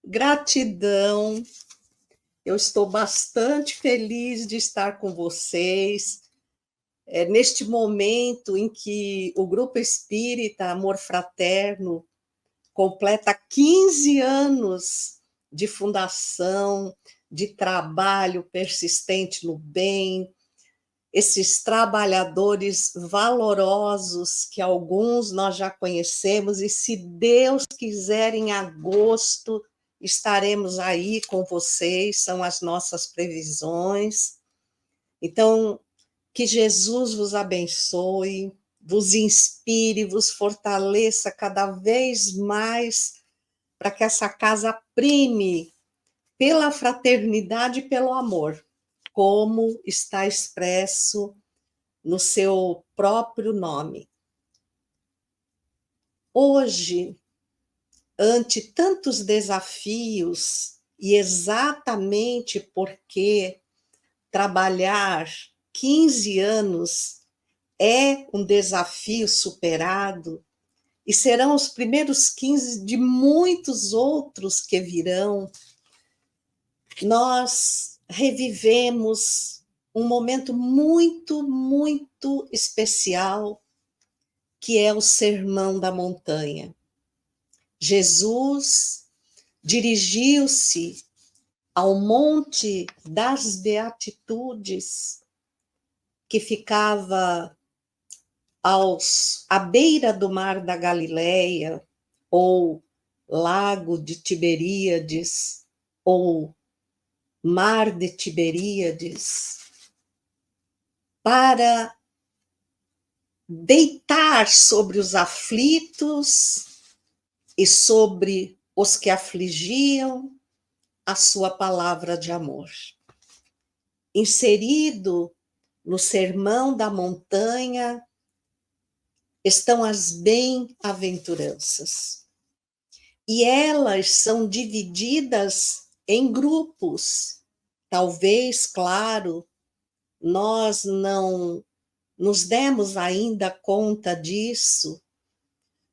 Gratidão. Eu estou bastante feliz de estar com vocês. Neste momento em que o Grupo Espírita Amor Fraterno completa 15 anos de fundação, de trabalho persistente no bem, esses trabalhadores valorosos que alguns nós já conhecemos, e se Deus quiser, em agosto estaremos aí com vocês, são as nossas previsões. Então, que Jesus vos abençoe, vos inspire, vos fortaleça cada vez mais, para que essa casa prime pela fraternidade e pelo amor, como está expresso no seu próprio nome. Hoje, ante tantos desafios, e exatamente porque trabalhar 15 anos é um desafio superado, e serão os primeiros 15 de muitos outros que virão, nós revivemos um momento muito especial, que é o Sermão da Montanha. Jesus dirigiu-se ao Monte das Beatitudes, que ficava à beira do Mar da Galileia, ou Lago de Tiberíades, ou Mar de Tiberíades, para deitar sobre os aflitos e sobre os que afligiam a sua palavra de amor. Inserido no Sermão da Montanha estão as bem-aventuranças. E elas são divididas em grupos. Talvez, claro, nós não nos demos ainda conta disso,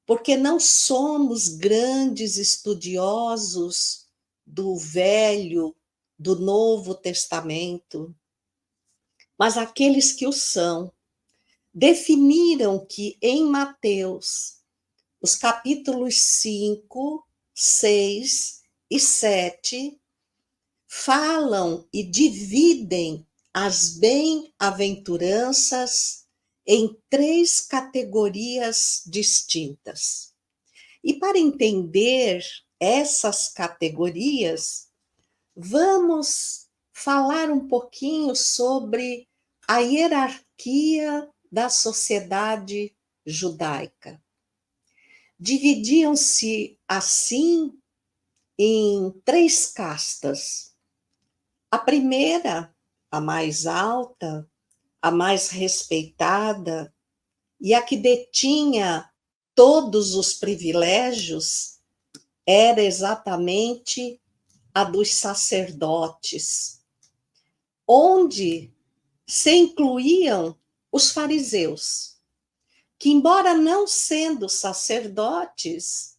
porque não somos grandes estudiosos do Velho, do Novo Testamento, mas aqueles que o são, definiram que em Mateus, os capítulos 5, 6 e 7, falam e dividem as bem-aventuranças em 3 categorias distintas. E para entender essas categorias, vamos falar um pouquinho sobre a hierarquia da sociedade judaica. Dividiam-se, assim, em 3 castas. A primeira, a mais alta, a mais respeitada, e a que detinha todos os privilégios, era exatamente a dos sacerdotes, onde se incluíam os fariseus, que, embora não sendo sacerdotes,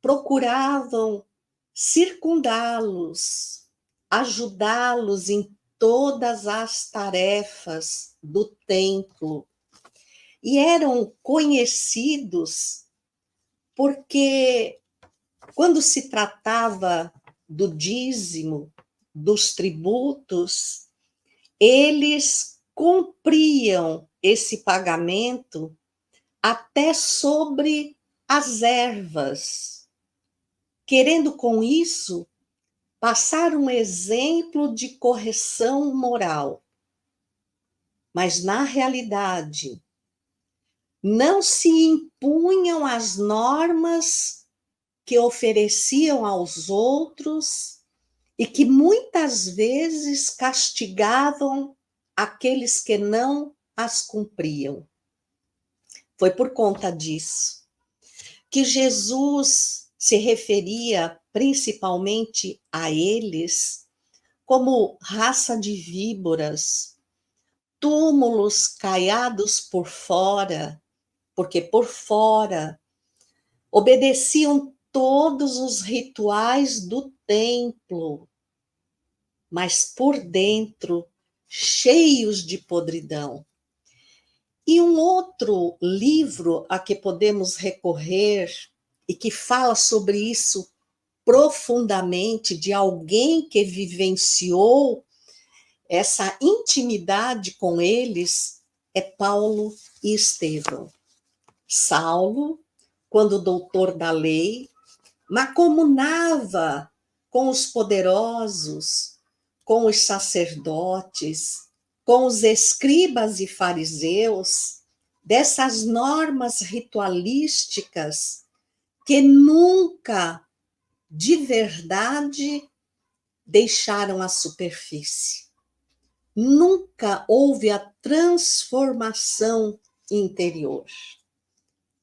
procuravam circundá-los, ajudá-los em todas as tarefas do templo. E eram conhecidos porque, quando se tratava do dízimo, dos tributos, eles cumpriam esse pagamento até sobre as ervas, querendo com isso passar um exemplo de correção moral. Mas, na realidade, não se impunham as normas que ofereciam aos outros e que muitas vezes castigavam aqueles que não as cumpriam. Foi por conta disso que Jesus se referia principalmente a eles como raça de víboras, túmulos caiados por fora, porque por fora obedeciam todos os rituais do templo, mas por dentro cheios de podridão. E um outro livro a que podemos recorrer e que fala sobre isso profundamente, de alguém que vivenciou essa intimidade com eles, é Paulo e Estevão. Saulo, quando doutor da lei, macomunava com os poderosos, com os sacerdotes, com os escribas e fariseus, dessas normas ritualísticas que nunca, de verdade, deixaram a superfície. Nunca houve a transformação interior.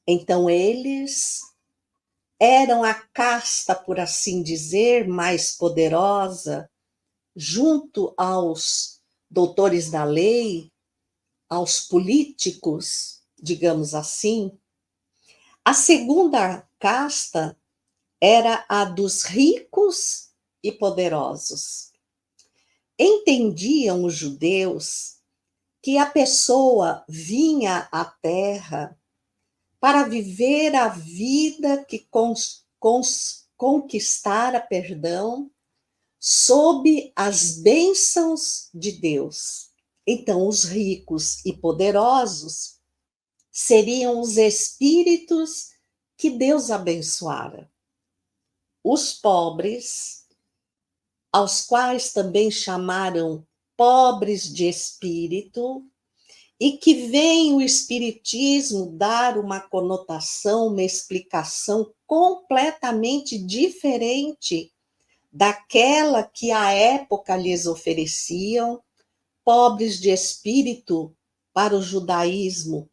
Então, eles eram a casta, por assim dizer, mais poderosa, junto aos doutores da lei, aos políticos, digamos assim. A segunda casta era a dos ricos e poderosos. Entendiam os judeus que a pessoa vinha à terra para viver a vida que conquistara, sob as bênçãos de Deus. Então, os ricos e poderosos seriam os espíritos que Deus abençoara. Os pobres, aos quais também chamaram pobres de espírito, e que vem o Espiritismo dar uma conotação, uma explicação completamente diferente daquela que à época lhes ofereciam. Pobres de espírito, para o judaísmo,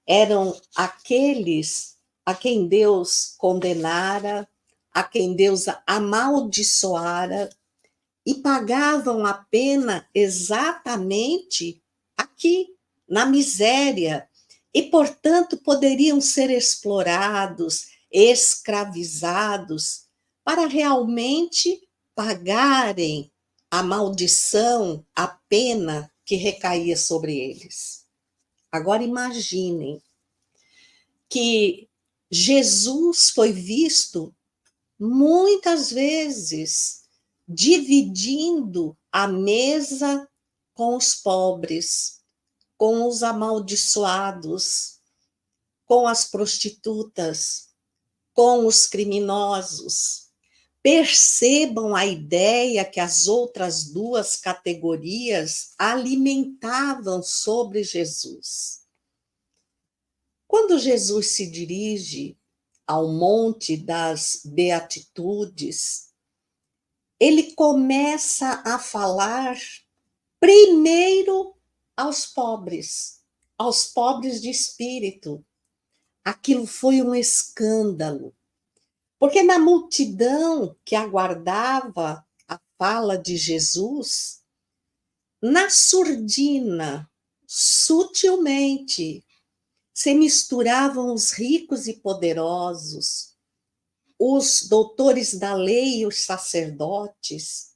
eram aqueles a quem Deus condenara, a quem Deus amaldiçoara, e pagavam a pena exatamente aqui, na miséria, e, portanto, poderiam ser explorados, escravizados, para realmente pagarem a maldição, a pena que recaía sobre eles. Agora imaginem que Jesus foi visto muitas vezes dividindo a mesa com os pobres, com os amaldiçoados, com as prostitutas, com os criminosos. Percebam a ideia que as outras duas categorias alimentavam sobre Jesus. Quando Jesus se dirige ao Monte das Beatitudes, ele começa a falar primeiro aos pobres de espírito. Aquilo foi um escândalo, porque na multidão que aguardava a fala de Jesus, na surdina, sutilmente, se misturavam os ricos e poderosos, os doutores da lei e os sacerdotes,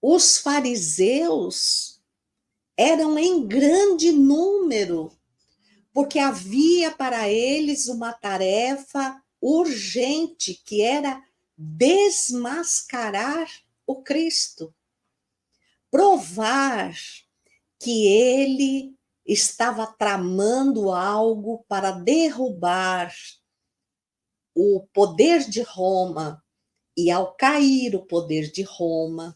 os fariseus eram em grande número, porque havia para eles uma tarefa urgente, que era desmascarar o Cristo, provar que ele estava tramando algo para derrubar o poder de Roma, e ao cair o poder de Roma,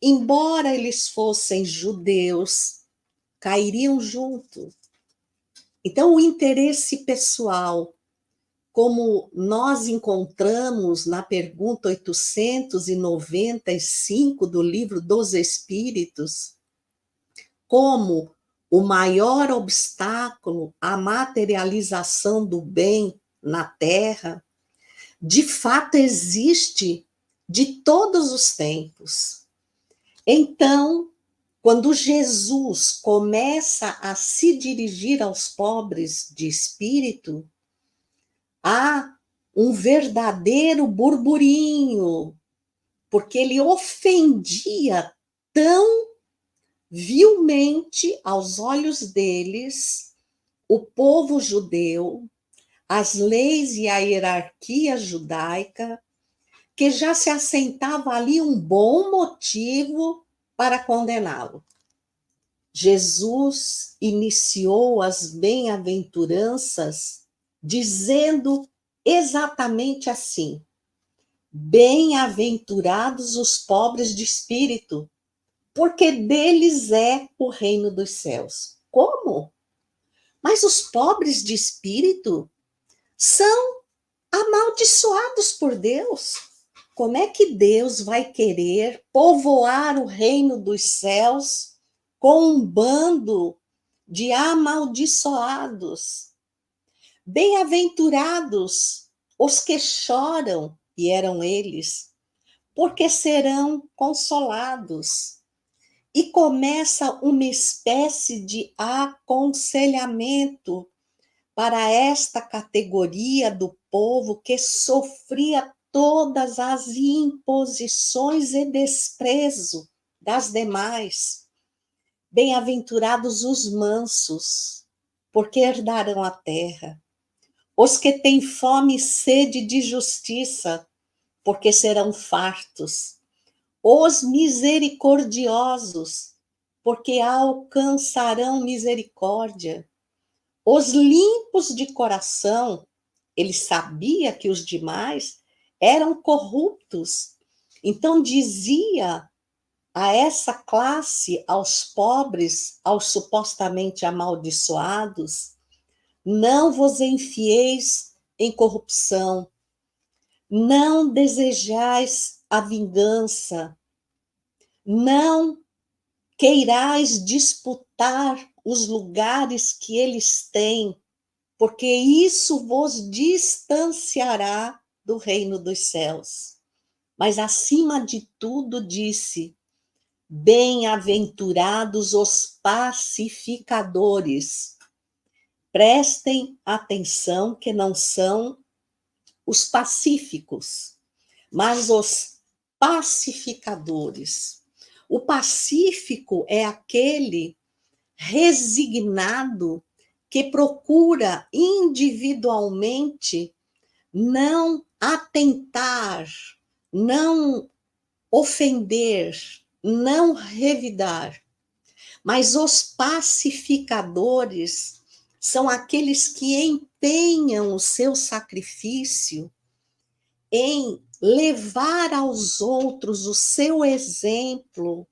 embora eles fossem judeus, cairiam junto. Então, o interesse pessoal, como nós encontramos na pergunta 895 do Livro dos Espíritos, como o maior obstáculo à materialização do bem na Terra, de fato existe de todos os tempos. Então, quando Jesus começa a se dirigir aos pobres de espírito, há um verdadeiro burburinho, porque ele ofendia tão vilmente aos olhos deles o povo judeu, as leis e a hierarquia judaica, que já se assentava ali um bom motivo para condená-lo. Jesus iniciou as bem-aventuranças dizendo exatamente assim: bem-aventurados os pobres de espírito, porque deles é o reino dos céus. Como? Mas os pobres de espírito são amaldiçoados por Deus. Como é que Deus vai querer povoar o reino dos céus com um bando de amaldiçoados? Bem-aventurados os que choram, e eram eles, porque serão consolados. E começa uma espécie de aconselhamento para esta categoria do povo que sofria todas as imposições e desprezo das demais. Bem-aventurados os mansos, porque herdarão a terra. Os que têm fome e sede de justiça, porque serão fartos. Os misericordiosos, porque alcançarão misericórdia. Os limpos de coração, ele sabia que os demais eram corruptos. Então dizia a essa classe, aos pobres, aos supostamente amaldiçoados: não vos enfieis em corrupção, não desejais a vingança, não queirais disputar os lugares que eles têm, porque isso vos distanciará do reino dos céus. Mas, acima de tudo, disse: bem-aventurados os pacificadores. Prestem atenção que não são os pacíficos, mas os pacificadores. O pacífico é aquele resignado que procura individualmente não atentar, não ofender, não revidar. Mas os pacificadores são aqueles que empenham o seu sacrifício em levar aos outros o seu exemplo,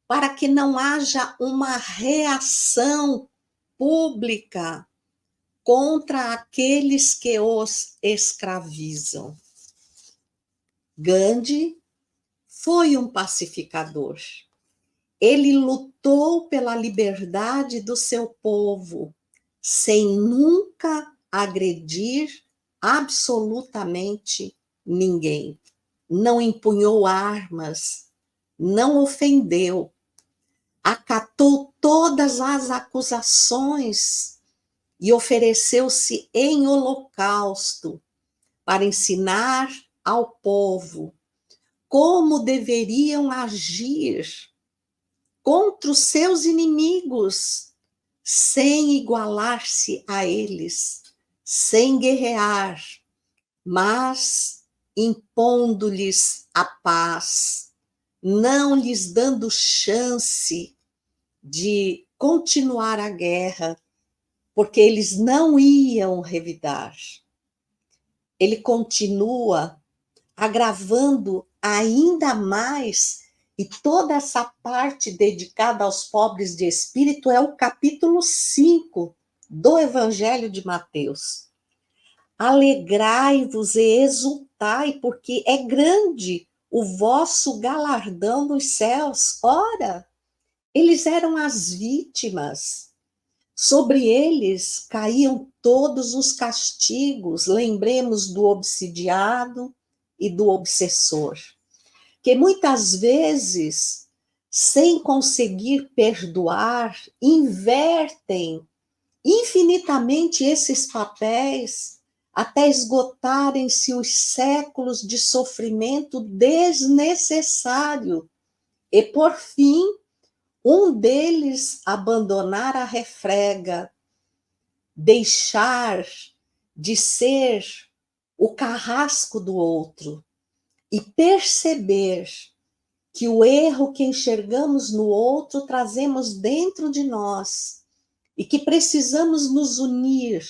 para que não haja uma reação pública contra aqueles que os escravizam. Gandhi foi um pacificador. Ele lutou pela liberdade do seu povo, sem nunca agredir absolutamente ninguém. Não empunhou armas, não ofendeu, acatou todas as acusações e ofereceu-se em holocausto para ensinar ao povo como deveriam agir contra os seus inimigos, sem igualar-se a eles, sem guerrear, mas impondo-lhes a paz, não lhes dando chance de continuar a guerra, porque eles não iam revidar. Ele continua agravando ainda mais, e toda essa parte dedicada aos pobres de espírito é o capítulo 5 do Evangelho de Mateus. Alegrai-vos e exultai, porque é grande o vosso galardão nos céus. Ora, eles eram as vítimas. Sobre eles caíam todos os castigos. Lembremos do obsidiado e do obsessor, que muitas vezes, sem conseguir perdoar, invertem infinitamente esses papéis até esgotarem-se os séculos de sofrimento desnecessário, e, por fim, um deles abandonar a refrega, deixar de ser o carrasco do outro e perceber que o erro que enxergamos no outro trazemos dentro de nós e que precisamos nos unir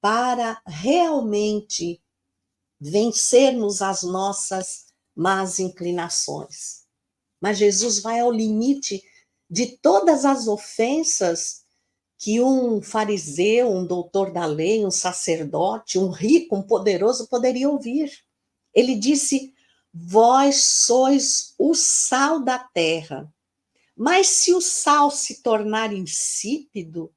para realmente vencermos as nossas más inclinações. Mas Jesus vai ao limite de todas as ofensas que um fariseu, um doutor da lei, um sacerdote, um rico, um poderoso poderia ouvir. Ele disse: vós sois o sal da terra, mas se o sal se tornar insípido,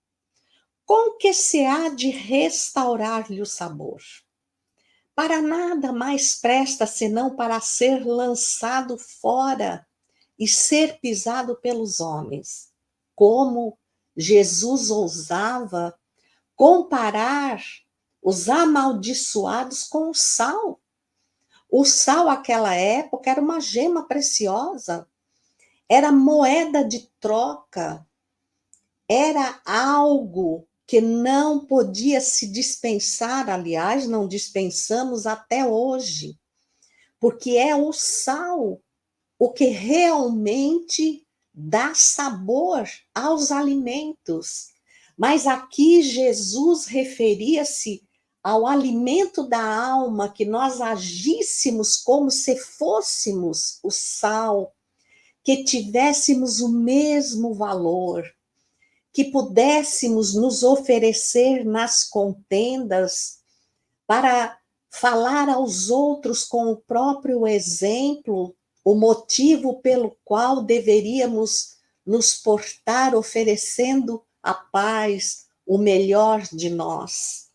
com que se há de restaurar-lhe o sabor? Para nada mais presta senão para ser lançado fora e ser pisado pelos homens. Como Jesus ousava comparar os amaldiçoados com o sal. O sal, naquela época, era uma gema preciosa, era moeda de troca, era algo que não podia se dispensar, aliás, não dispensamos até hoje, porque é o sal o que realmente dá sabor aos alimentos. Mas aqui Jesus referia-se ao alimento da alma, que nós agíssemos como se fôssemos o sal, que tivéssemos o mesmo valor, que pudéssemos nos oferecer nas contendas para falar aos outros com o próprio exemplo, o motivo pelo qual deveríamos nos portar oferecendo a paz, o melhor de nós.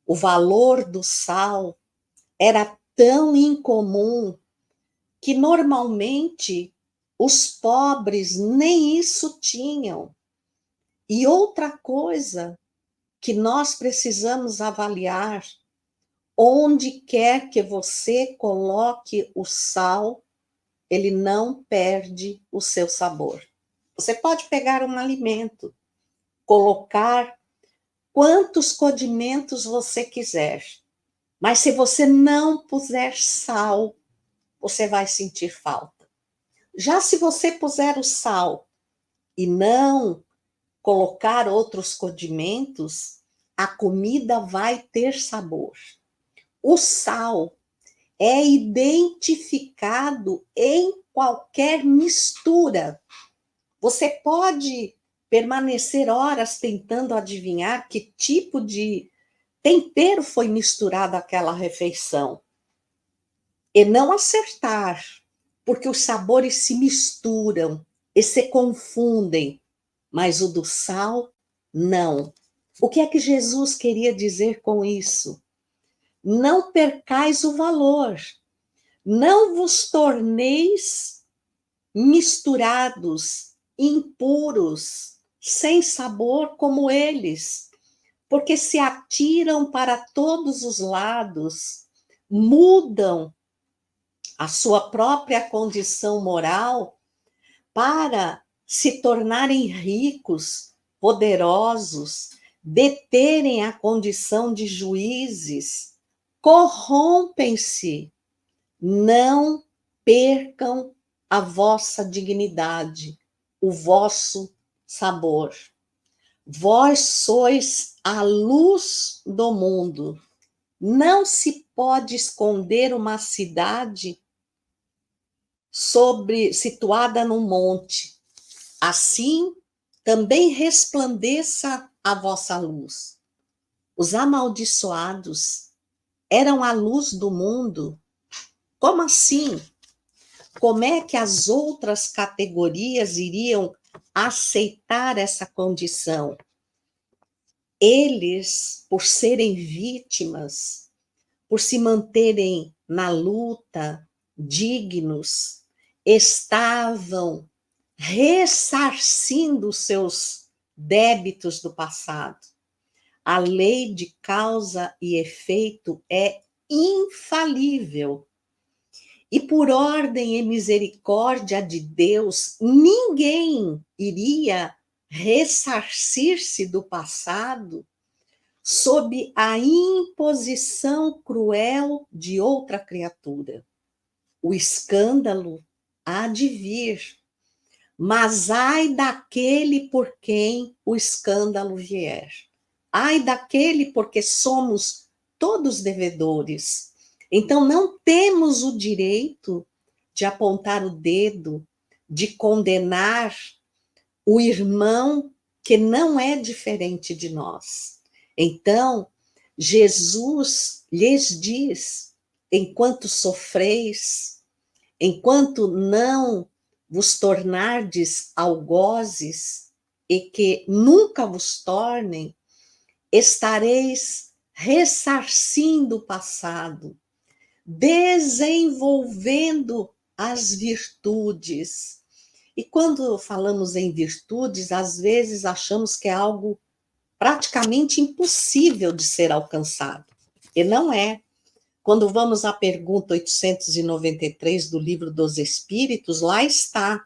O valor do sal era tão incomum que normalmente os pobres nem isso tinham. E outra coisa que nós precisamos avaliar: onde quer que você coloque o sal, ele não perde o seu sabor. Você pode pegar um alimento, colocar quantos condimentos você quiser, mas se você não puser sal, você vai sentir falta. Já se você puser o sal e não colocar outros condimentos, a comida vai ter sabor. O sal é identificado em qualquer mistura. Você pode permanecer horas tentando adivinhar que tipo de tempero foi misturado àquela refeição e não acertar, porque os sabores se misturam e se confundem, mas o do sal, não. O que é que Jesus queria dizer com isso? Não percais o valor, não vos torneis misturados, impuros, sem sabor como eles, porque se atiram para todos os lados, mudam a sua própria condição moral para se tornarem ricos, poderosos, deterem a condição de juízes, corrompem-se. Não percam a vossa dignidade, o vosso sabor. Vós sois a luz do mundo. Não se pode esconder uma cidade situada num monte. Assim, também resplandeça a vossa luz. Os amaldiçoados eram a luz do mundo. Como assim? Como é que as outras categorias iriam aceitar essa condição? Eles, por serem vítimas, por se manterem na luta, dignos, estavam ressarcindo seus débitos do passado. A lei de causa e efeito é infalível. E por ordem e misericórdia de Deus, ninguém iria ressarcir-se do passado sob a imposição cruel de outra criatura. O escândalo há de vir, mas ai daquele por quem o escândalo vier. Ai daquele porque somos todos devedores. Então não temos o direito de apontar o dedo, de condenar o irmão que não é diferente de nós. Então, Jesus lhes diz: enquanto sofreis, enquanto não vos tornardes algozes, e que nunca vos tornem, estareis ressarcindo o passado, desenvolvendo as virtudes. E quando falamos em virtudes, às vezes achamos que é algo praticamente impossível de ser alcançado. E não é. Quando vamos à pergunta 893 do Livro dos Espíritos, lá está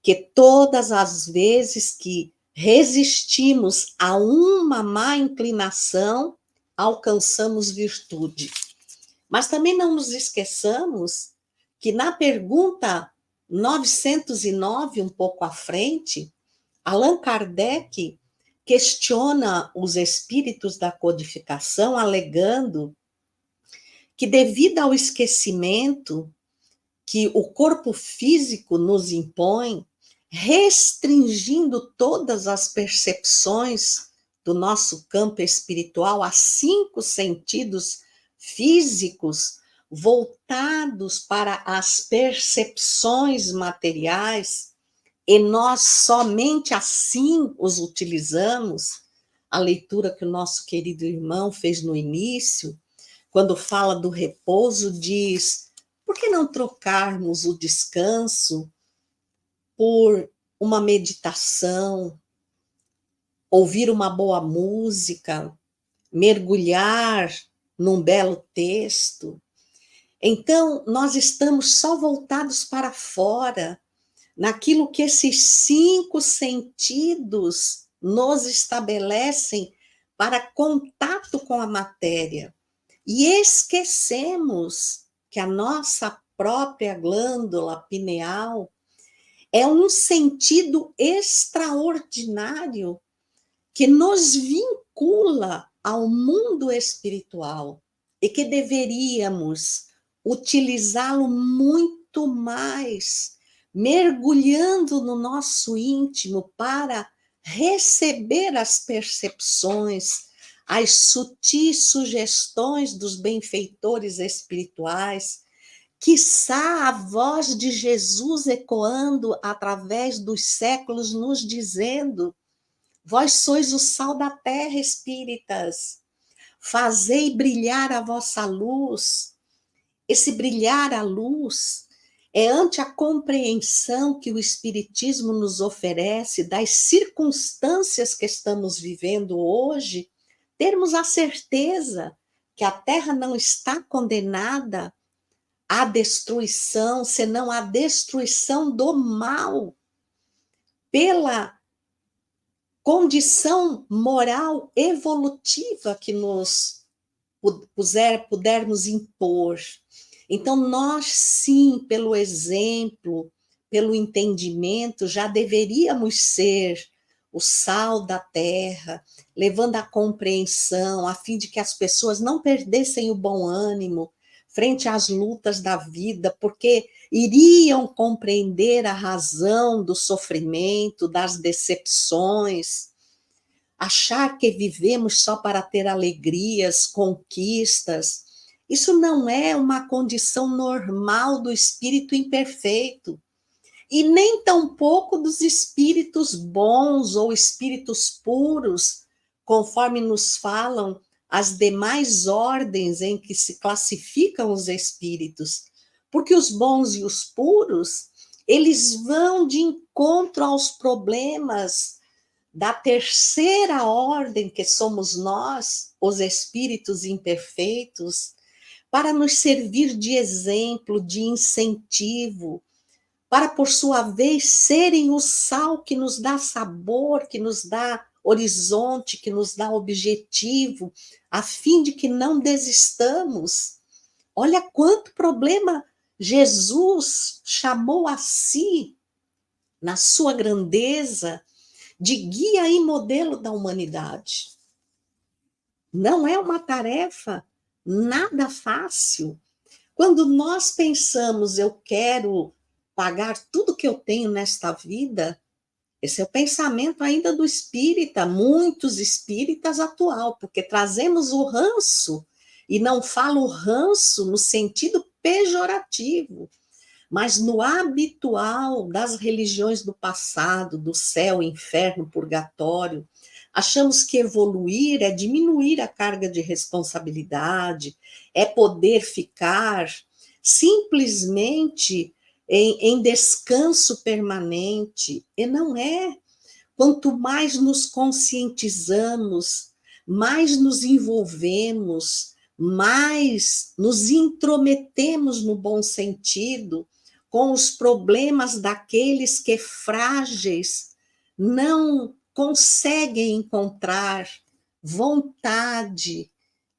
que todas as vezes que resistimos a uma má inclinação, alcançamos virtude. Mas também não nos esqueçamos que na pergunta 909, um pouco à frente, Allan Kardec questiona os espíritos da codificação, alegando que, devido ao esquecimento que o corpo físico nos impõe, restringindo todas as percepções do nosso campo espiritual a 5 sentidos físicos, voltados para as percepções materiais, e nós somente assim os utilizamos. A leitura que o nosso querido irmão fez no início, quando fala do repouso, diz: por que não trocarmos o descanso por uma meditação, ouvir uma boa música, mergulhar num belo texto? Então, nós estamos só voltados para fora, naquilo que esses 5 sentidos nos estabelecem para contato com a matéria. E esquecemos que a nossa própria glândula pineal é um sentido extraordinário que nos vincula ao mundo espiritual e que deveríamos utilizá-lo muito mais, mergulhando no nosso íntimo para receber as percepções, as sutis sugestões dos benfeitores espirituais, quiçá a voz de Jesus ecoando através dos séculos, nos dizendo: vós sois o sal da terra, espíritas, fazei brilhar a vossa luz. Esse brilhar a luz é ante a compreensão que o Espiritismo nos oferece das circunstâncias que estamos vivendo hoje, termos a certeza que a Terra não está condenada à destruição, senão à destruição do mal, pela condição moral evolutiva que nos pudermos impor. Então, nós sim, pelo exemplo, pelo entendimento, já deveríamos ser o sal da terra, levando a compreensão, a fim de que as pessoas não perdessem o bom ânimo frente às lutas da vida, porque iriam compreender a razão do sofrimento, das decepções. Achar que vivemos só para ter alegrias, conquistas, isso não é uma condição normal do espírito imperfeito, e nem tampouco dos espíritos bons ou espíritos puros, conforme nos falam as demais ordens em que se classificam os espíritos. Porque os bons e os puros, eles vão de encontro aos problemas da terceira ordem, que somos nós, os espíritos imperfeitos, para nos servir de exemplo, de incentivo, para, por sua vez, serem o sal que nos dá sabor, que nos dá horizonte, que nos dá objetivo, a fim de que não desistamos. Olha quanto problema Jesus chamou a si, na sua grandeza, de guia e modelo da humanidade. Não é uma tarefa nada fácil. Quando nós pensamos, eu quero pagar tudo que eu tenho nesta vida, esse é o pensamento ainda do espírita, muitos espíritas atual, porque trazemos o ranço, e não falo ranço no sentido pejorativo, mas no habitual das religiões do passado, do céu, inferno, purgatório. Achamos que evoluir é diminuir a carga de responsabilidade, é poder ficar simplesmente em descanso permanente, e não é. Quanto mais nos conscientizamos, mais nos envolvemos, mais nos intrometemos no bom sentido com os problemas daqueles que frágeis não conseguem encontrar vontade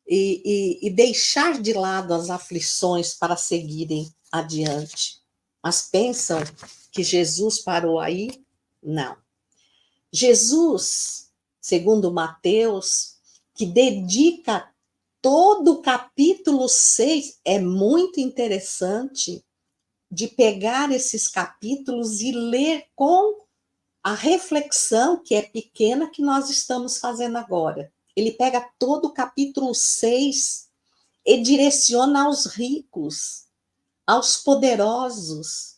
e deixar de lado as aflições para seguirem adiante. Mas pensam que Jesus parou aí? Não. Jesus, segundo Mateus, que dedica todo o capítulo 6, é muito interessante de pegar esses capítulos e ler com a reflexão, que é pequena, que nós estamos fazendo agora. Ele pega todo o capítulo 6 e direciona aos ricos, aos poderosos.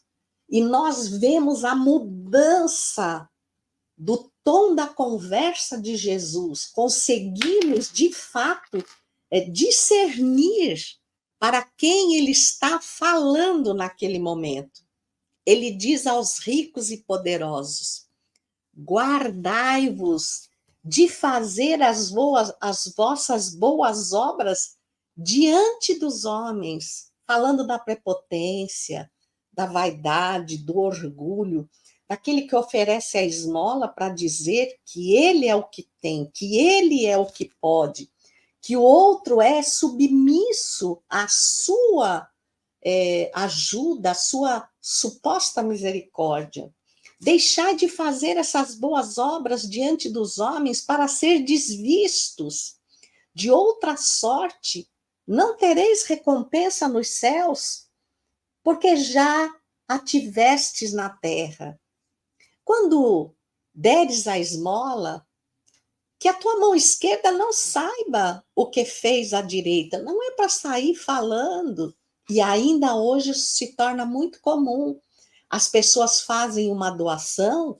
E nós vemos a mudança do tom da conversa de Jesus. Conseguimos, de fato, discernir para quem ele está falando naquele momento. Ele diz aos ricos e poderosos: guardai-vos de fazer as vossas boas obras diante dos homens, falando da prepotência, da vaidade, do orgulho, daquele que oferece a esmola para dizer que ele é o que tem, que ele é o que pode, que o outro é submisso à sua ajuda, à sua suposta misericórdia. Deixai de fazer essas boas obras diante dos homens para ser desvistos. De outra sorte, não tereis recompensa nos céus, porque já a tivestes na terra. Quando deres a esmola, que a tua mão esquerda não saiba o que fez a direita. Não é para sair falando. E ainda hoje isso se torna muito comum. As pessoas fazem uma doação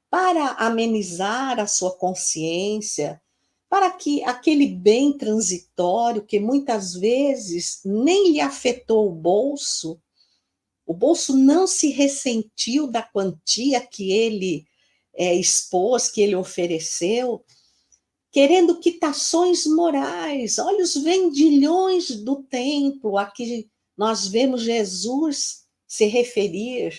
para amenizar a sua consciência, para que aquele bem transitório, que muitas vezes nem lhe afetou o bolso não se ressentiu da quantia que ele expôs, que ele ofereceu, querendo quitações morais. Olha os vendilhões do templo a que nós vemos Jesus se referir,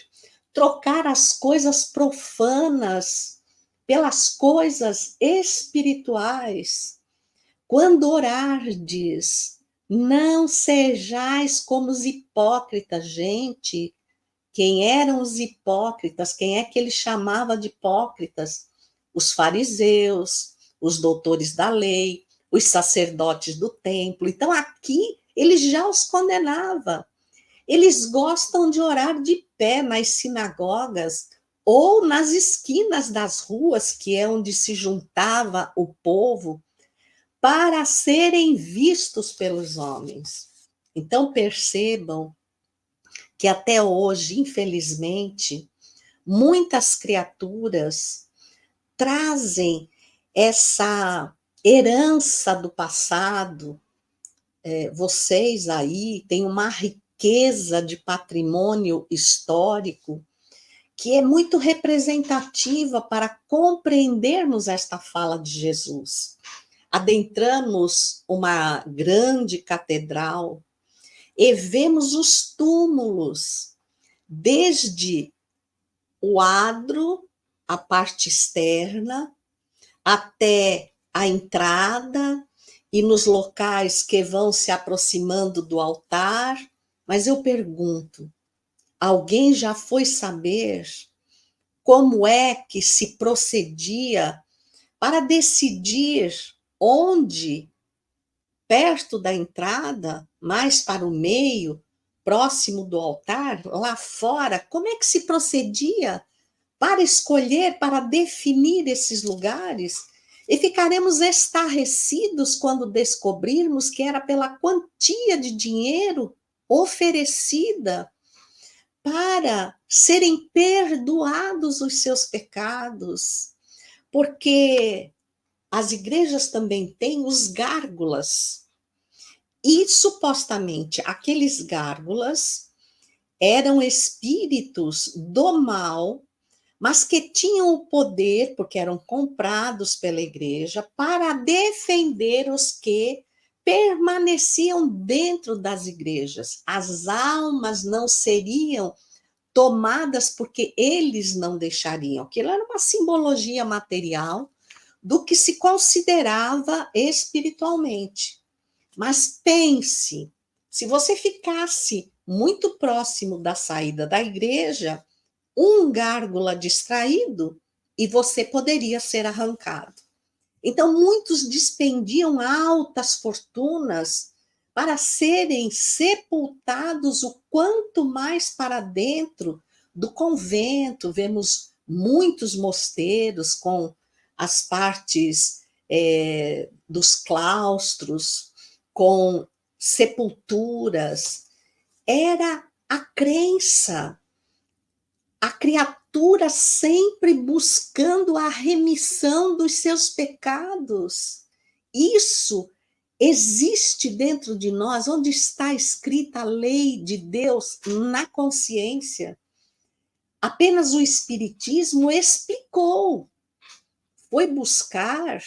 trocar as coisas profanas pelas coisas espirituais. Quando orardes, não sejais como os hipócritas, gente. Quem eram os hipócritas? Quem é que ele chamava de hipócritas? Os fariseus, os doutores da lei, os sacerdotes do templo. Então, aqui, ele já os condenava. Eles gostam de orar de pé nas sinagogas ou nas esquinas das ruas, que é onde se juntava o povo, para serem vistos pelos homens. Então, percebam que até hoje, infelizmente, muitas criaturas trazem essa herança do passado. Vocês aí têm uma riqueza de patrimônio histórico que é muito representativa para compreendermos esta fala de Jesus. Adentramos uma grande catedral e vemos os túmulos, desde o adro, a parte externa, até a entrada e nos locais que vão se aproximando do altar. Mas eu pergunto, alguém já foi saber como é que se procedia para decidir onde, perto da entrada, mais para o meio, próximo do altar, lá fora, como é que se procedia para escolher, para definir esses lugares? E ficaremos estarrecidos quando descobrirmos que era pela quantia de dinheiro oferecida para serem perdoados os seus pecados. Porque as igrejas também têm os gárgulas. E supostamente aqueles gárgulas eram espíritos do mal, mas que tinham o poder, porque eram comprados pela igreja, para defender os que permaneciam dentro das igrejas. As almas não seriam tomadas porque eles não deixariam. Aquilo era uma simbologia material do que se considerava espiritualmente. Mas pense, se você ficasse muito próximo da saída da igreja, um gárgula distraído e você poderia ser arrancado. Então, muitos dispendiam altas fortunas para serem sepultados o quanto mais para dentro do convento. Vemos muitos mosteiros com as partes dos claustros, com sepulturas. Era a crença, a criatura sempre buscando a remissão dos seus pecados. Isso existe dentro de nós, onde está escrita a lei de Deus na consciência. Apenas o Espiritismo explicou, foi buscar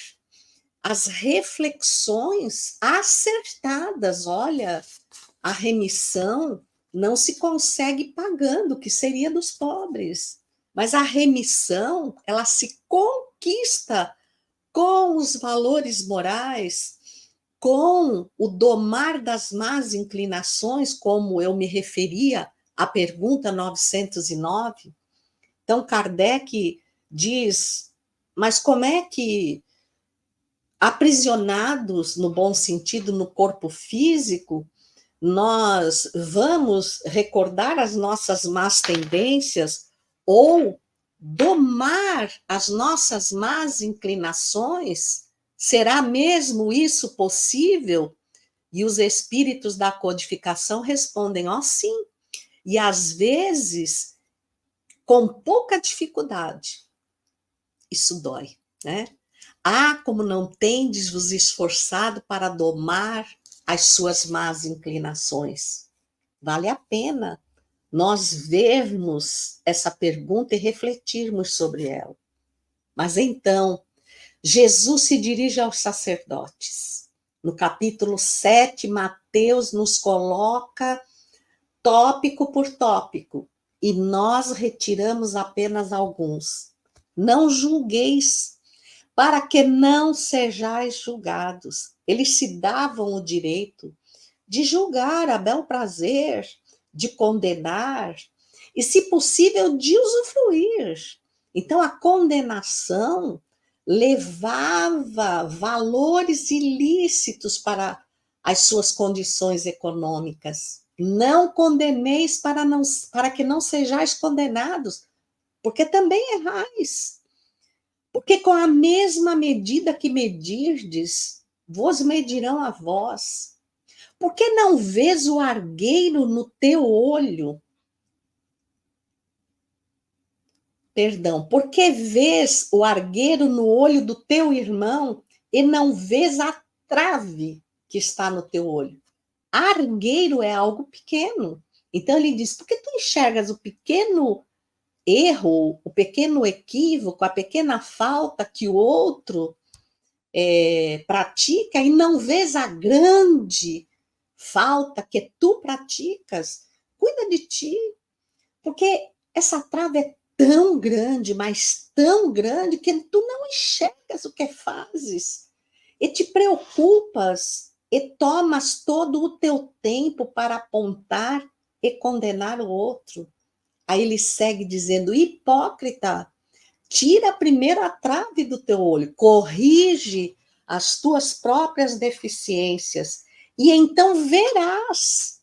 as reflexões acertadas. Olha, a remissão não se consegue pagando, que seria dos pobres. Mas a remissão, ela se conquista com os valores morais, com o domar das más inclinações, como eu me referia à pergunta 909. Então, Kardec diz, mas como é que, aprisionados, no bom sentido, no corpo físico, nós vamos recordar as nossas más tendências ou domar as nossas más inclinações? Será mesmo isso possível? E os espíritos da codificação respondem, ó, sim. E às vezes, com pouca dificuldade. Isso dói, né? Ah, como não tendes vos esforçado para domar as suas más inclinações. Vale a pena nós vermos essa pergunta e refletirmos sobre ela. Mas então, Jesus se dirige aos sacerdotes. No capítulo 7, Mateus nos coloca tópico por tópico, e nós retiramos apenas alguns. Não julgueis, para que não sejais julgados. Eles se davam o direito de julgar a bel prazer, de condenar e, se possível, de usufruir. Então, a condenação levava valores ilícitos para as suas condições econômicas. Não condeneis para que não sejais condenados, porque também errais. Porque com a mesma medida que medirdes, vos medirão a vós. Por que não vês o argueiro no teu olho? Perdão, por que vês o argueiro no olho do teu irmão e não vês a trave que está no teu olho? Argueiro é algo pequeno. Então ele diz, por que tu enxergas o pequeno erro, o pequeno equívoco, a pequena falta que o outro pratica e não vês a grande falta que tu praticas, cuida de ti, porque essa trava é tão grande, mas tão grande, que tu não enxergas o que fazes, e te preocupas, e tomas todo o teu tempo para apontar e condenar o outro. Aí ele segue dizendo, hipócrita, tira primeiro a trave do teu olho, corrige as tuas próprias deficiências, e então verás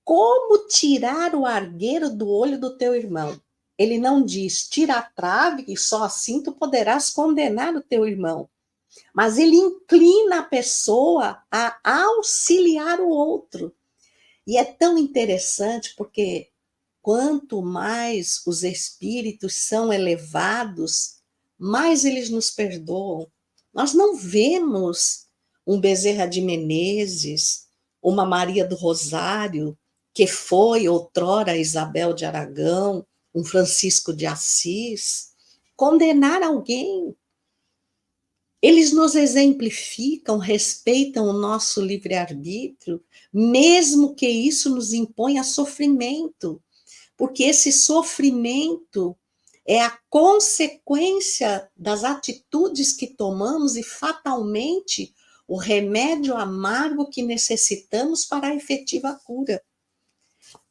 como tirar o argueiro do olho do teu irmão. Ele não diz, tira a trave, e só assim tu poderás condenar o teu irmão. Mas ele inclina a pessoa a auxiliar o outro. E é tão interessante porque quanto mais os espíritos são elevados, mais eles nos perdoam. Nós não vemos um Bezerra de Menezes, uma Maria do Rosário, que foi outrora Isabel de Aragão, um Francisco de Assis, condenar alguém. Eles nos exemplificam, respeitam o nosso livre-arbítrio, mesmo que isso nos imponha sofrimento, porque esse sofrimento é a consequência das atitudes que tomamos e fatalmente o remédio amargo que necessitamos para a efetiva cura.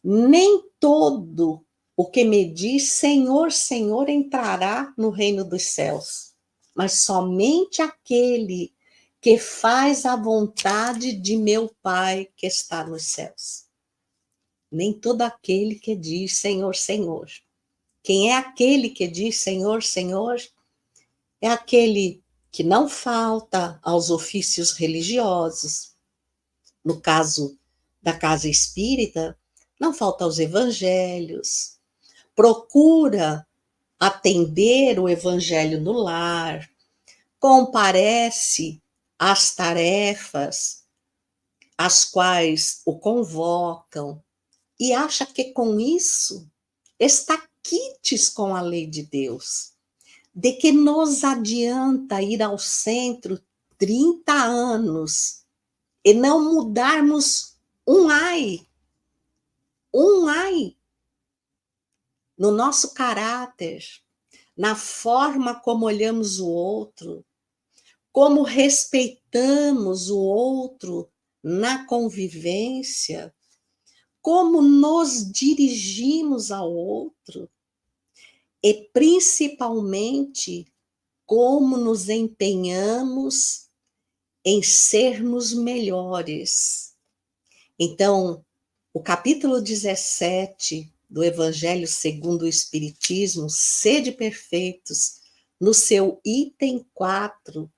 Nem todo o que me diz Senhor, Senhor entrará no reino dos céus, mas somente aquele que faz a vontade de meu Pai que está nos céus. Nem todo aquele que diz Senhor, Senhor. Quem é aquele que diz Senhor, Senhor? É aquele que não falta aos ofícios religiosos. No caso da casa espírita, não falta aos evangelhos. Procura atender o evangelho no lar. Comparece às tarefas às quais o convocam. E acha que com isso está quites com a lei de Deus. De que nos adianta ir ao centro 30 anos e não mudarmos um ai no nosso caráter, na forma como olhamos o outro, como respeitamos o outro na convivência, como nos dirigimos ao outro e principalmente como nos empenhamos em sermos melhores. Então, o capítulo 17 do Evangelho segundo o Espiritismo, Sede Perfeitos, no seu item 4,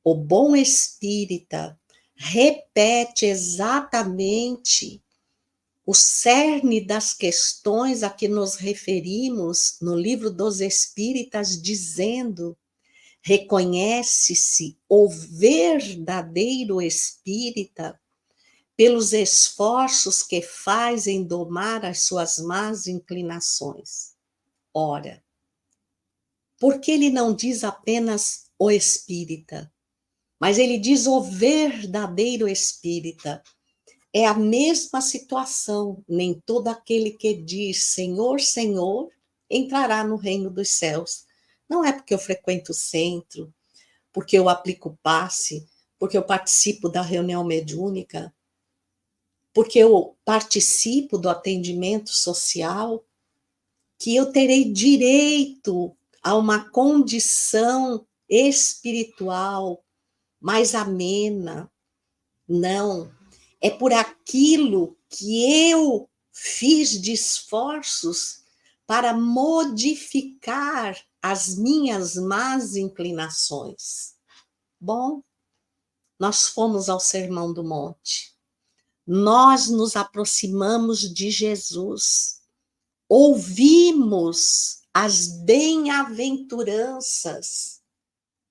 o bom espírita repete exatamente o cerne das questões a que nos referimos no Livro dos Espíritas, dizendo: reconhece-se o verdadeiro espírita pelos esforços que faz em domar as suas más inclinações. Ora, por que ele não diz apenas o espírita, mas ele diz o verdadeiro espírita? É a mesma situação, nem todo aquele que diz Senhor, Senhor, entrará no reino dos céus. Não é porque eu frequento o centro, porque eu aplico passe, porque eu participo da reunião mediúnica, porque eu participo do atendimento social, que eu terei direito a uma condição espiritual mais amena. Não. É por aquilo que eu fiz de esforços para modificar as minhas más inclinações. Bom, nós fomos ao Sermão do Monte. Nós nos aproximamos de Jesus. Ouvimos as bem-aventuranças.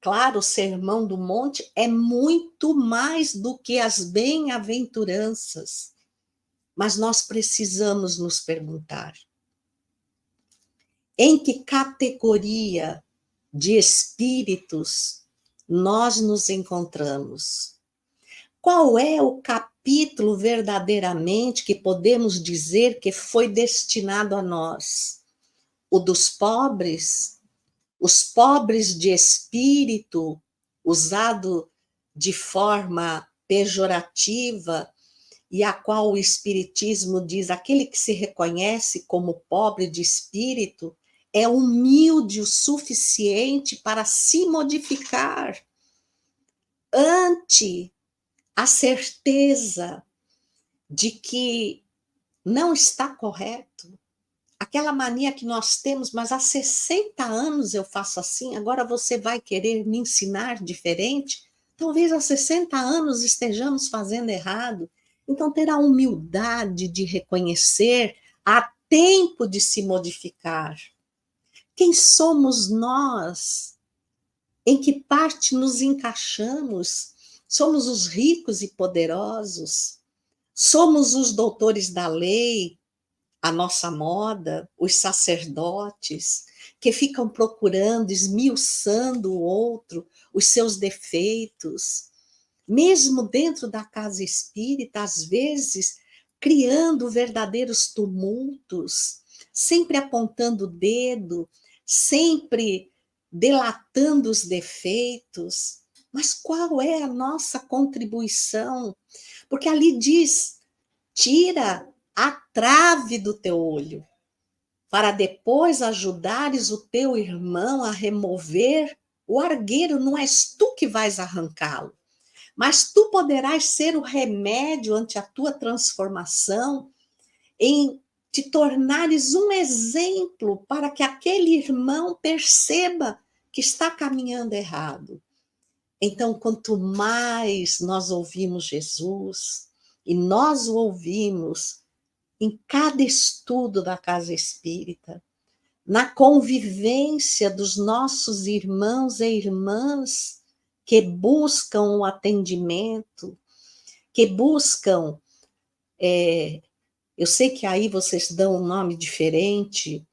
Claro, o Sermão do Monte é muito mais do que as bem-aventuranças, mas nós precisamos nos perguntar: em que categoria de espíritos nós nos encontramos? Qual é o capítulo verdadeiramente que podemos dizer que foi destinado a nós? O dos pobres? Os pobres de espírito, usado de forma pejorativa, e a qual o Espiritismo diz: aquele que se reconhece como pobre de espírito é humilde o suficiente para se modificar ante a certeza de que não está correto. Aquela mania que nós temos, mas há 60 anos eu faço assim, agora você vai querer me ensinar diferente? Talvez há 60 anos estejamos fazendo errado. Então, ter a humildade de reconhecer, há tempo de se modificar. Quem somos nós? Em que parte nos encaixamos? Somos os ricos e poderosos? Somos os doutores da lei, a nossa moda, os sacerdotes, que ficam procurando, esmiuçando o outro, os seus defeitos, mesmo dentro da casa espírita, às vezes, criando verdadeiros tumultos, sempre apontando o dedo, sempre delatando os defeitos. Mas qual é a nossa contribuição? Porque ali diz: tira a trave do teu olho, para depois ajudares o teu irmão a remover o argueiro. Não és tu que vais arrancá-lo, mas tu poderás ser o remédio ante a tua transformação, em te tornares um exemplo para que aquele irmão perceba que está caminhando errado. Então, quanto mais nós ouvimos Jesus, e nós o ouvimos em cada estudo da casa espírita, na convivência dos nossos irmãos e irmãs que buscam o atendimento, que buscam, eu sei que aí vocês dão um nome diferente,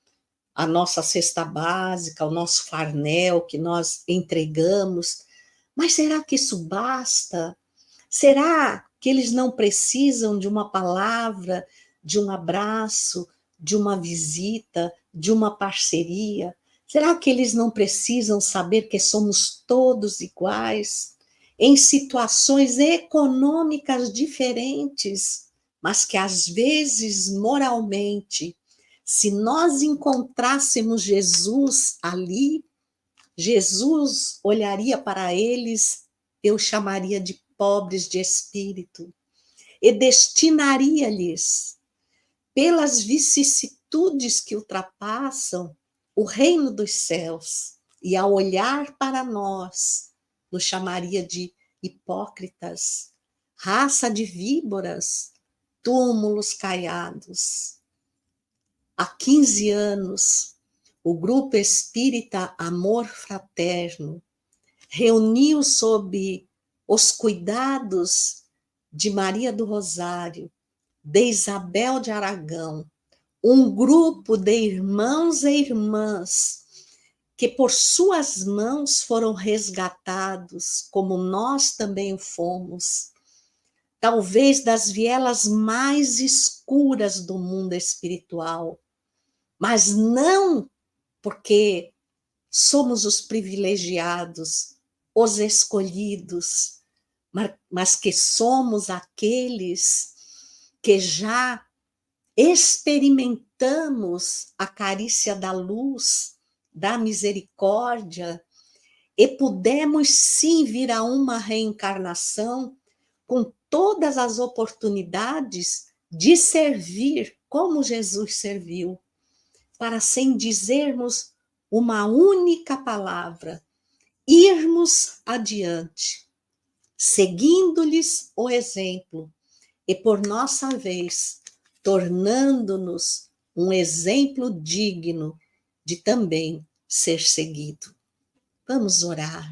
a nossa cesta básica, o nosso farnel que nós entregamos, mas será que isso basta? Será que eles não precisam de uma palavra, de um abraço, de uma visita, de uma parceria? Será que eles não precisam saber que somos todos iguais, em situações econômicas diferentes, mas que às vezes, moralmente, se nós encontrássemos Jesus ali, Jesus olharia para eles, eu chamaria de pobres de espírito, e destinaria-lhes, pelas vicissitudes que ultrapassam, o reino dos céus. E ao olhar para nós, nos chamaria de hipócritas, raça de víboras, túmulos caiados. Há 15 anos, o Grupo Espírita Amor Fraterno reuniu sob os cuidados de Maria do Rosário, de Isabel de Aragão, um grupo de irmãos e irmãs que por suas mãos foram resgatados, como nós também fomos, talvez das vielas mais escuras do mundo espiritual, mas não porque somos os privilegiados, os escolhidos, mas que somos aqueles que já experimentamos a carícia da luz, da misericórdia, e pudemos sim vir a uma reencarnação com todas as oportunidades de servir como Jesus serviu, para, sem dizermos uma única palavra, irmos adiante, seguindo-lhes o exemplo, e por nossa vez, tornando-nos um exemplo digno de também ser seguido. Vamos orar.